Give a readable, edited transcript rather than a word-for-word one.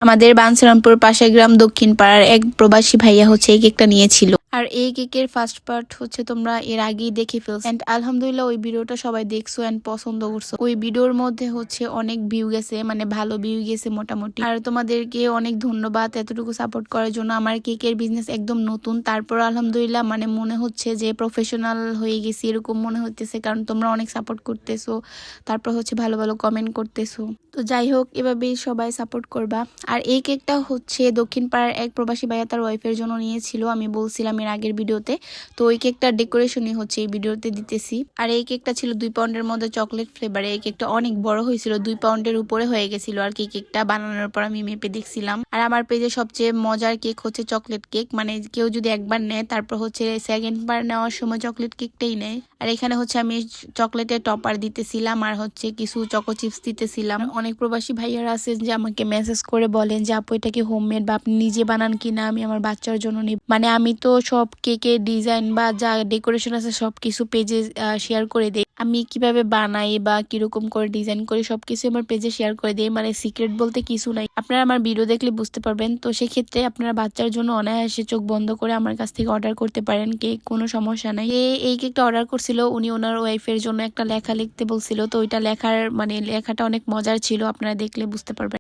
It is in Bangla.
আমাদের বাঞ্ছারামপুর পাশের গ্রাম দক্ষিণ পাড়ার এক প্রবাসী ভাইয়া হচ্ছে এই কেকটা নিয়েছিল। আর এই কেকের ফার্স্ট পার্ট হচ্ছে তোমরা এর আগেই দেখে ফেলছো এন্ড আলহামদুলিল্লাহ ওই ভিডিওটা সবাই দেখছো এন্ড পছন্দ করছো। ওই ভিডিওর মধ্যে হচ্ছে অনেক ভিউ গেছে, মানে ভালো ভিউ গেছে মোটামুটি। আর তোমাদেরকে অনেক ধন্যবাদ এতটুকু সাপোর্ট করার জন্য। আমার কেকের বিজনেস একদম নতুন, তারপর আলহামদুলিল্লাহ মানে মনে হচ্ছে যে প্রফেশনাল হয়ে গেছি এরকম মনে হচ্ছে, কারণ তোমরা অনেক সাপোর্ট করতেছো, তারপর হচ্ছে ভালো ভালো কমেন্ট করতেছো। তো যাই হোক, এভাবেই সবাই সাপোর্ট করবা। আর এই কেকটা হচ্ছে দক্ষিণ পাড়ার এক প্রবাসী ভাইয়া তার ওয়াইফের জন্য নিয়েছিল, আমি বলছিলাম এর আগের ভিডিওতে। তো ওই কেকটার ডেকোরেশনই হচ্ছে এই ভিডিওতে দিতেছি। আর এই কেকটা ছিল 2 পাউন্ডের মধ্যে চকলেট ফ্লেভারে। এই কেকটা অনেক বড় হয়েছিল, 2 পাউন্ডের উপরে হয়ে গেছিল আর কি কেকটা বানানোর পর আমি মেপে দেখছিলাম। আর আমার পেজে সবচেয়ে মজার কেক হচ্ছে চকলেট কেক, মানে কেউ যদি একবার নেয় তারপর হচ্ছে সেকেন্ড বার নেওয়ার সময় চকলেট কেকটাই নেয়। আর এখানে হচ্ছে আমি চকলেটের টপার দিতেছিলাম আর হচ্ছে কিছু চকো চিপস দিতেছিলাম। অনেক প্রবাসী ভাইয়ারা আছেন যে আমাকে মেসেজ করে বলেন যে আপু এটা কি হোমমেড বা আপনি নিজে বানান কিনা, আমি আমার বাচ্চার জন্য নিব। মানে আমি তো সব কেকের ডিজাইন বা যা ডেকোরেশন আছে সবকিছু পেজে শেয়ার করে দেই। আমি কিভাবে বানাই বা কিরকম করে ডিজাইন করি সবকিছু আমার পেজে শেয়ার করে দিই, মানে সিক্রেট বলতে কিছু নাই। আপনারা আমার ভিডিও দেখলে বুঝতে পারবেন। তো সেক্ষেত্রে আপনারা বাচ্চার জন্য অনায়াসে চোখ বন্ধ করে আমার কাছ থেকে অর্ডার করতে পারেন কেক, কোনো সমস্যা নাই। এই কেকটা অর্ডার করছিল উনি ওনার ওয়াইফের জন্য একটা লেখা লিখতে বলছিল, তো ওইটা লেখার মানে লেখাটা অনেক মজার ছিল, আপনারা দেখলে বুঝতে পারবেন।